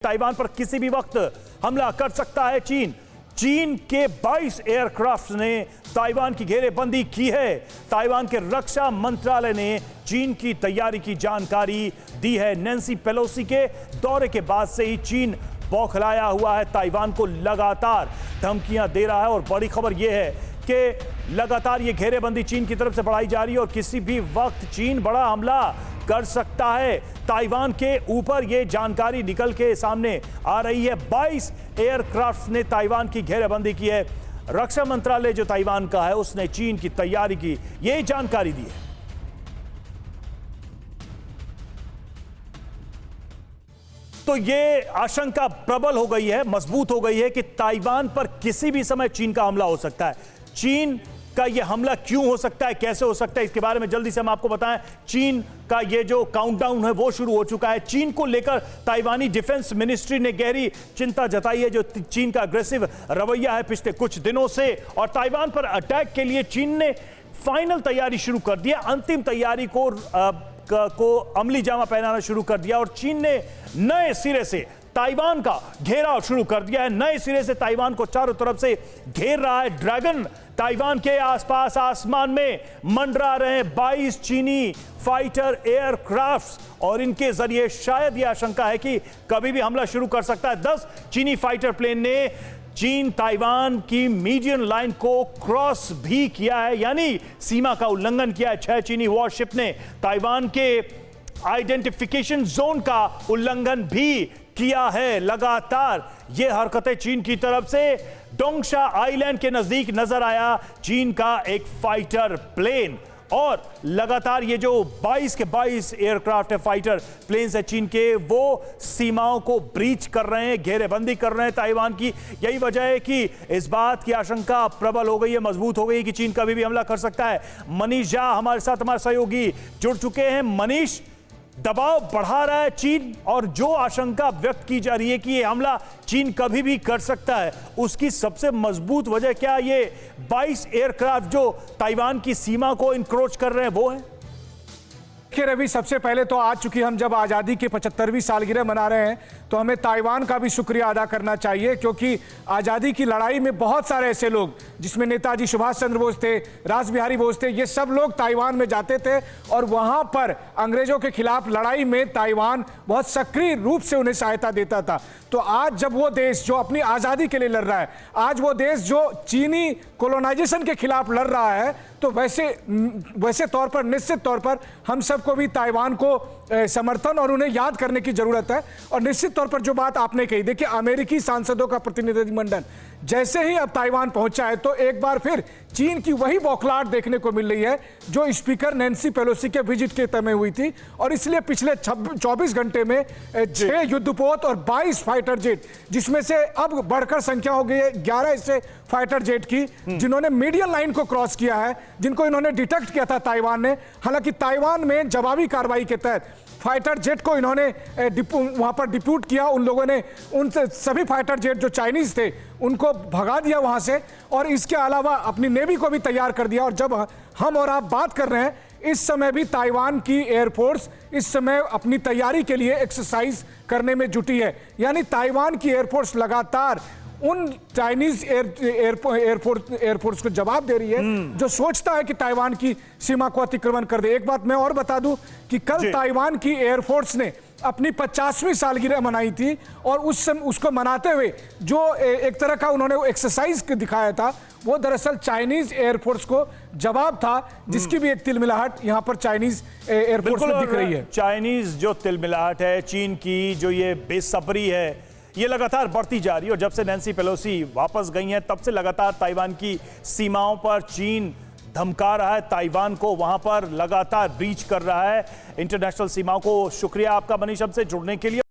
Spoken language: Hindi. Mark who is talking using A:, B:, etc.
A: ताइवान पर किसी भी वक्त हमला कर सकता है चीन। चीन के 22 एयरक्राफ्ट ने ताइवान की घेरेबंदी की है। ताइवान के रक्षा मंत्रालय ने चीन की तैयारी की जानकारी दी है। नैन्सी पेलोसी के दौरे के बाद से ही चीन बौखलाया हुआ है, ताइवान को लगातार धमकियां दे रहा है और बड़ी खबर यह है कि लगातार ये घेरेबंदी चीन की तरफ से बढ़ाई जा रही है और किसी भी वक्त चीन बड़ा हमला कर सकता है। ताइवान के ऊपर यह जानकारी निकल के सामने आ रही है। 22 एयरक्राफ्ट ने ताइवान की घेरेबंदी की है। रक्षा मंत्रालय जो ताइवान का है उसने चीन की तैयारी की यह जानकारी दी है। तो ये आशंका प्रबल हो गई है, मजबूत हो गई है कि ताइवान पर किसी भी समय चीन का हमला हो सकता है। चीन का यह हमला क्यों हो सकता है, कैसे हो सकता है, इसके बारे में जल्दी से हम आपको बताएं। चीन का ये जो काउंटडाउन है वो शुरू हो चुका है। चीन को लेकर ताइवानी डिफेंस मिनिस्ट्री ने गहरी चिंता जताई है, जो चीन का अग्रेसिव रवैया है पिछले कुछ दिनों से, और ताइवान पर अटैक के लिए चीन ने फाइनल तैयारी शुरू कर दी है। अंतिम तैयारी को अमली जामा पहनाना शुरू कर दिया और चीन ने नए सिरे से ताइवान का घेराव शुरू कर दिया है। नए सिरे से ताइवान को चारों तरफ से घेर रहा है। ड्रैगन ताइवान के आसपास आसमान में मंडरा रहे हैं 22 चीनी फाइटर एयरक्राफ्ट और इनके जरिए शायद यह आशंका है कि कभी भी हमला शुरू कर सकता है। 10 चीनी फाइटर प्लेन ने चीन ताइवान की मीडियन लाइन को क्रॉस भी किया है, यानी सीमा का उल्लंघन किया है। 6 चीनी वॉरशिप ने ताइवान के आइडेंटिफिकेशन जोन का उल्लंघन भी किया है। लगातार ये हरकतें चीन की तरफ से। डोंगशा आइलैंड के नजदीक नजर आया चीन का एक फाइटर प्लेन और लगातार ये जो 22 के 22 एयरक्राफ्ट है, फाइटर प्लेन्स है चीन के, वो सीमाओं को ब्रीच कर रहे हैं, घेरेबंदी कर रहे हैं ताइवान की। यही वजह है कि इस बात की आशंका प्रबल हो गई है, मजबूत हो गई है कि चीन कभी भी हमला कर सकता है। मनीष झा हमारे साथ, हमारे सहयोगी जुड़ चुके हैं। मनीष, दबाव बढ़ा रहा है चीन और जो आशंका व्यक्त की जा रही है कि यह हमला चीन कभी भी कर सकता है, उसकी सबसे मजबूत वजह क्या ये 22 एयरक्राफ्ट जो ताइवान की सीमा को इंक्रोच कर रहे हैं वो है?
B: देखिए रवि, सबसे पहले तो आज चूंकि हम जब आज़ादी की 75वीं सालगिरह मना रहे हैं तो हमें ताइवान का भी शुक्रिया अदा करना चाहिए, क्योंकि आज़ादी की लड़ाई में बहुत सारे ऐसे लोग, जिसमें नेताजी सुभाष चंद्र बोस थे, रास बिहारी बोस थे, ये सब लोग ताइवान में जाते थे और वहाँ पर अंग्रेजों के खिलाफ लड़ाई में ताइवान बहुत सक्रिय रूप से उन्हें सहायता देता था। तो आज जब वो देश जो अपनी आज़ादी के लिए लड़ रहा है, आज वो देश जो चीनी कोलोनाइजेशन के खिलाफ लड़ रहा है, तो वैसे तौर पर निश्चित तौर पर हम सबको भी ताइवान को समर्थन और उन्हें याद करने की जरूरत है। और निश्चित तौर पर जो बात आपने कही, देखिए अमेरिकी सांसदों का प्रतिनिधिमंडल जैसे ही अब ताइवान पहुंचा है तो एक बार फिर चीन की वही बौखलाहट देखने को मिल रही है जो स्पीकर नैन्सी पेलोसी के विजिट के समय हुई थी। और इसलिए पिछले 24 घंटे में 6 युद्धपोत और 22 फाइटर जेट, जिसमें से अब बढ़कर संख्या हो गई है 11 ऐसे फाइटर जेट की जिन्होंने मीडियन लाइन को क्रॉस किया है, जिनको इन्होंने डिटेक्ट किया था ताइवान ने। हालांकि ताइवान में जवाबी कार्रवाई के तहत फाइटर जेट को इन्होंने वहां पर डिप्यूट किया। उन लोगों ने उन सभी फाइटर जेट जो चाइनीज थे उनको भगा दिया वहां से, और इसके अलावा अपनी नेवी को भी तैयार कर दिया। और जब हम और आप बात कर रहे हैं, इस समय भी ताइवान की एयरफोर्स इस समय अपनी तैयारी के लिए एक्सरसाइज करने में जुटी है। यानी ताइवान की एयरफोर्स लगातार उन चाइनीज एयरफोर्स को जवाब दे रही है जो सोचता है कि ताइवान की सीमा को अतिक्रमण कर दे। एक बात मैं और बता दूं कि कल ताइवान की एयरफोर्स ने अपनी 50वीं सालगिरह मनाई थी और उसको मनाते हुए जो एक तरह का उन्होंने एक्सरसाइज दिखाया था, वो दरअसल चाइनीज एयरफोर्स को जवाब था, जिसकी भी एक तिलमिलाहट यहां पर चाइनीज एयरफोर्स में दिख रही है।
A: चाइनीज जो तिलमिलाहट है, चीन की जो ये बेसब्री है, ये लगातार बढ़ती जा रही है। और जब से नैन्सी पेलोसी वापस गई हैं तब से लगातार ताइवान की सीमाओं पर चीन धमका रहा है, ताइवान को वहां पर लगातार ब्रीच कर रहा है इंटरनेशनल सीमाओं को। शुक्रिया आपका मनीष हमसे जुड़ने के लिए।